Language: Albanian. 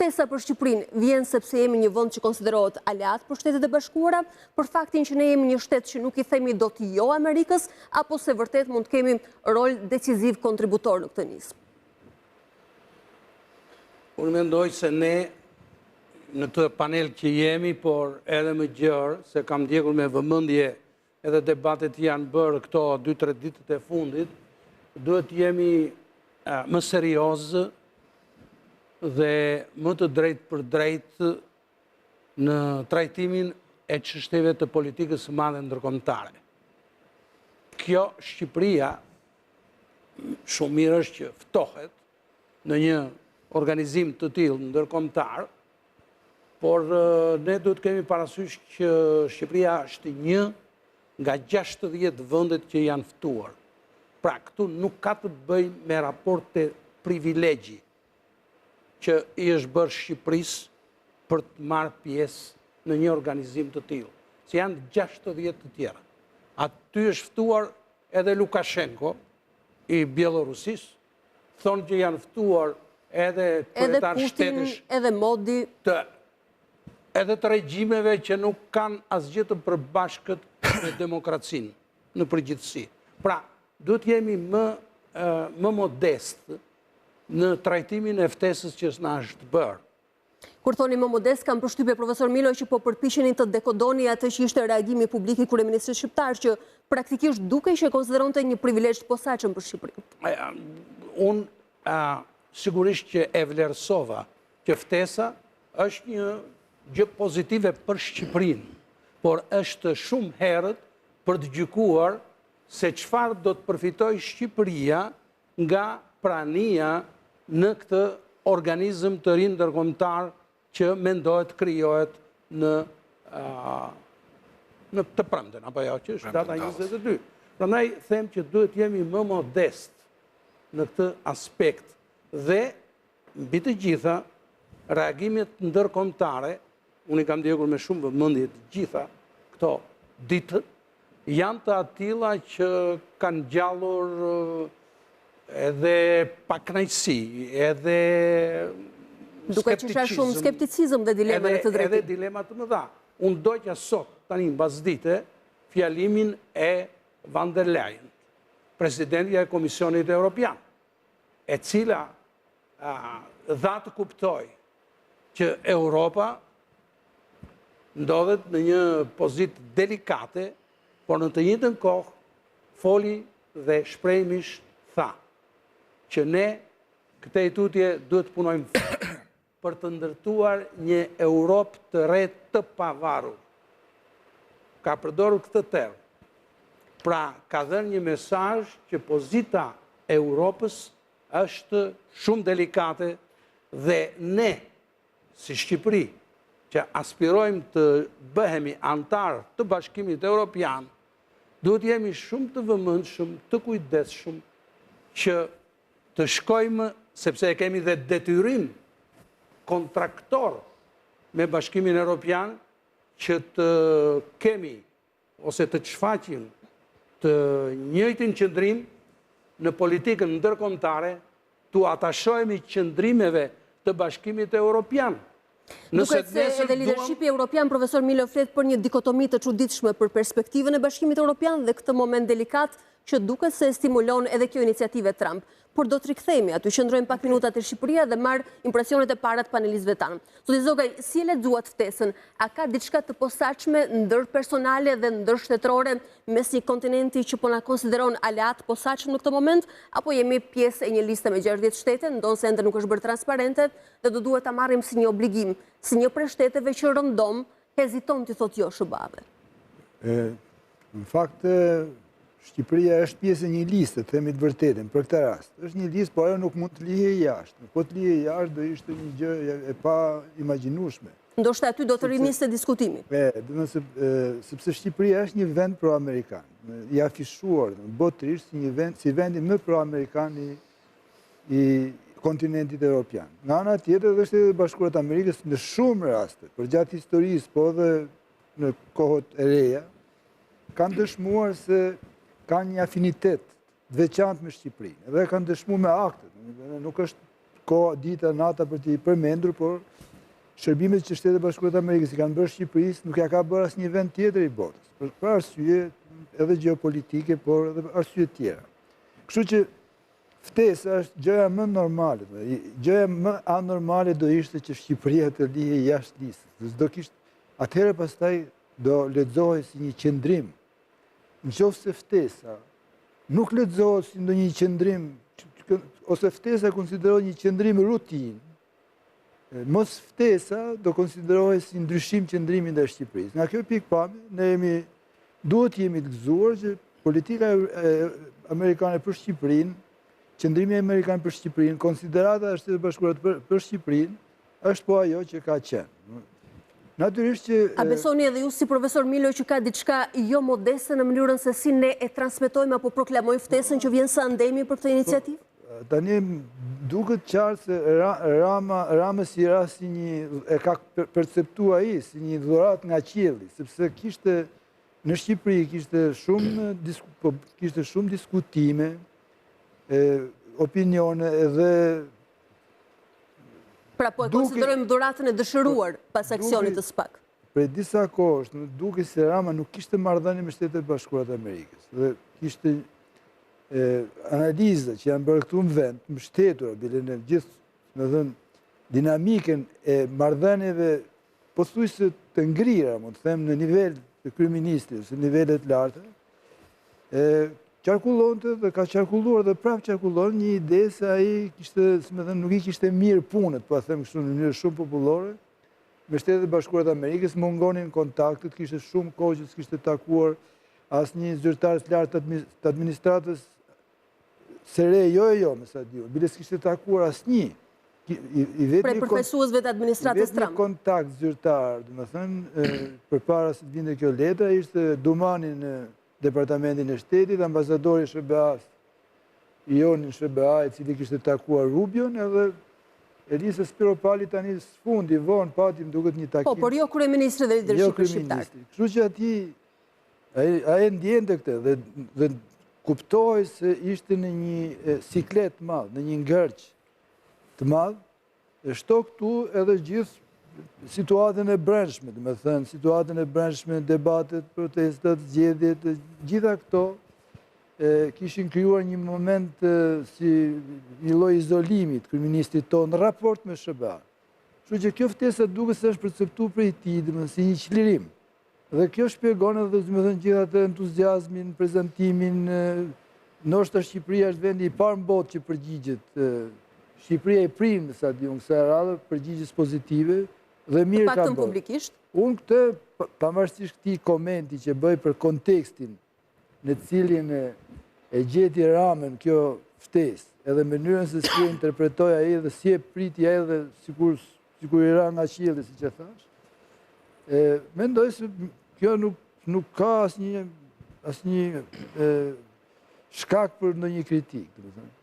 Ftesa për Shqipërinë vjen sepse jemi një vend që konsiderohet aleat për Shtetet e Bashkuara, për faktin që ne jemi një shtet që nuk i themi dot jo Amerikës, apo se vërtet mund të kemi rol decisiv kontributor në këtë nismë? Unë mendoj se ne në të panel që jemi, por edhe më gjërë, se kam ndjekur me vëmendje edhe debatet janë bërë këto 2-3 ditët e fundit, duhet jemi më seriozë dhe më të drejt për drejt në trajtimin e çështjeve të politikës së madhe ndërkombëtare. Kjo Shqipëria shumë mirë është që ftohet në një organizim të tillë ndërkombëtar, por ne duhet kemi parasysh që Shqipëria është një nga 60 vendet që janë ftuar. Pra, këtu nuk ka të bëjë me raporte privilegji që i është bërë Shqipërisë për të marrë pjesë në një organizim të tillë. Se janë 60 të tjera. Aty është ftuar edhe Lukashenko i Bielorusisë, thonë që janë ftuar edhe kryetar shtetesh, edhe Modi, edhe të regjimeve që nuk kanë asgjë të përbashkët me demokracinë në përgjithësi. Pra, duhet jemi më modest në trajtimin e ftesës që na është bërë. Kur thoni më modest, kam përshtypje profesor Milo që po përpiqeni të dekodoni atë që ishte reagimi publik i kryeministrit shqiptar, që praktikisht dukej që konsideronte një privilegj të posaçëm për Shqipërinë. Unë sigurisht që e vlerësova që ftesa është një gjë pozitive për Shqipërinë, por është shumë herët për të gjykuar se çfarë do të përfitojë Shqipëria nga prania në këtë organizëm të ri ndërkombëtar që mendohet krijohet në të premten, apo jo, që është data 22. Prandaj them që duhet jemi më modest në këtë aspekt dhe mbi të gjitha reagimet ndërkombëtare, unë i kam ndjekur me shumë vëmendje të gjitha këto ditë, janë të atilla që kanë gjallur edhe pakënaqësi, edhe duke që është shumë skepticizëm dhe dilema në të drejtim. Edhe dilema të mëdha. Unë doja sot, tani mbas dite, fjalimin e Van der Leyen, presidentja e Komisionit Evropian, e cila dha të kuptoj që Europa ndodhet në një pozitë delikate, por në të njëjtën kohë foli dhe shprehmisht tha që ne këtej tutje duhet punojmë për të ndërtuar një Europë të re të pavarur. Ka përdorur këtë term. Pra, ka dhënë një mesazh që pozita e Europës është shumë delikate dhe ne, si Shqipëri, që aspirojmë të bëhemi antar të Bashkimit Evropian, duhet jemi shumë të vëmendshëm, të kujdesshëm që të shkojmë, sepse e kemi dhe detyrim kontraktor me Bashkimin Evropian, që të kemi ose të shfaqim të njëjtin qëndrim në politikën ndërkombëtare, tu atashojmë qëndrimeve të Bashkimit Evropian. Duket se edhe lidershipi evropian, profesor Milo, flet për një dikotomi të çuditshme për perspektivën e Bashkimit Evropian dhe këtë moment delikat që duket se stimulon edhe kjo iniciativë Trump. Por do të rikthehemi aty, qëndrojmë pak minuta te Shqipëria dhe marr impresionet e para të panelistëve tanë. Zoti Zogaj, si e lexuat ftesën? A ka diçka të posaçme ndër personale dhe ndër shtetërore mes një kontinenti që po na konsideron aleat posaçëm në këtë moment, apo jemi pjesë e një liste me 60 shtete, ndonse ende nuk është bërë transparente dhe do duhet ta marrim si një obligim, si një prej shteteve që rëndom heziton të thotë jo shëbave? Në fakt, Shqipëria është pjesë e një liste, të themi të vërtetën, për këtë rast. Është një listë, por ajo nuk mund të lihej jashtë. Po të lihej jashtë do ishte një gjë e pa imagjinueshme. Ndoshta aty do të riniste diskutimi. Sepse Shqipëria është një vend pro-amerikan, i afishuar botërisht si vendi më pro-amerikan i kontinentit evropian. Nga ana tjetër dhe Shtetet e Bashkuara të Amerikës në shumë raste, për gjatë historisë, po edhe në kohët e reja, kanë dëshmuar se ka një afinitet veçantë me Shqipërinë, dhe kanë dëshmuar me aktet. Nuk është dita nata për t'i përmendur, por shërbimet që Shtetet Bashkuara të Amerikës i kanë bërë Shqipërisë nuk ja ka bërë asnjë vend tjetër i botës, për arsye edhe gjeopolitike, por edhe për arsye tjera. Kështu që ftesa është gjëja më normale. Gjëja më anormale do ishte që Shqipëria të lihe jashtë listës. Atëherë pastaj do lexohej si një qëndrim. Nëse ftesa nuk lexohet si ndonjë qëndrim, ose ftesa konsiderohet një qëndrim rutinë, mos ftesa do konsiderohet si ndryshim qëndrimi ndaj Shqipërisë. Nga kjo pikpamje, ne duhet jemi të gëzuar që politika amerikane për Shqipërinë, qëndrimi amerikan për Shqipërinë, konsiderata e Shtetit Bashkuar për Shqipërinë, është po ajo që ka qenë. Natyrisht që... A besoni edhe ju si profesor Milo që ka diçka jo modeste në mënyrën se si ne e transmetojmë apo proklamojmë ftesën që vjen sa ndemi për këtë iniciativë? Tani duket qartë se Rama si e ka perceptuar ai si një dhuratë nga qielli, sepse në Shqipëri kishte shumë diskutime, opinione edhe... Pra po e konsiderojmë dhuratën e dëshiruar pas aksionit të SPAK. Prej disa kohësh, duke se Rama nuk kishte marrëdhënie me Shtetet Bashkuara të Amerikës. Dhe kishte analiza që janë bërë këtu në vend, mbështetura, bile në gjithë, me thënë, dinamikën e marrëdhënieve pothuajse të ngrira, mund të them, në nivel të kryeministrit, ose nivelet larta, qarkullonte dhe ka qarkulluar dhe prapë qarkullon një ide se ai kishte, si më thënë, nuk i kishte mirë punët, po a them kështu në mënyrë shumë popullore, me Shtetet Bashkuara të Amerikës, mungonin kontaktet, kishte shumë kohë që s'kishte takuar asnjë zyrtar të lartë të administratës sere, jo, me sa diu, bile s'kishte takuar asnjë. Prej përfaqësuesve të administratës Trump. Vetëm kontakt zyrtar, domethënë, përpara se të vinte kjo letra, ishte Dumani në Departamentin e Shtetit, ambasadori i SBA-s, Ioni SBA, i cili kishte takuar Rubion, edhe Elisa Spiropali tani sfundi, vonë, patim duket një takim. Po, por jo kryeministri dhe lidership shqiptar. Kështu që ati, ai ndjente këtë dhe kuptoi se ishte në një siklet të madh, në një ngërç të madh, e shto këtu edhe gjithë situatën e brendshme, dhe me thënë, situatën e brendshme, debatet, protestat, zgjedhjet, gjitha këto kishin krijuar një moment si një lloj izolimi të kryeministit tonë në raport me SBA. Kështu që kjo ftesa duket se është perceptuar prej tij, domethënë si një çlirim. Dhe kjo shpjegon edhe, domethënë, gjithë atë entuziazmin, prezantimin, ndoshta Shqipëria është vendi i parë në botë që përgjigjet. Shqipëria i primë sa diun kësaj radhe, përgjigjes pozitive dhe mirë ka bërë. Paktën publikisht. Unë këtë, pavarësisht këtij komenti që bëj për kontekstin në cilin e gjeti Ramën kjo ftesë, edhe mënyrën se si e interpretoi ai dhe si e priti ai dhe sikur i ra nga qielli, siç e thash. Mendoj se kjo nuk ka asnjë shkak për ndonjë kritikë, domethënë.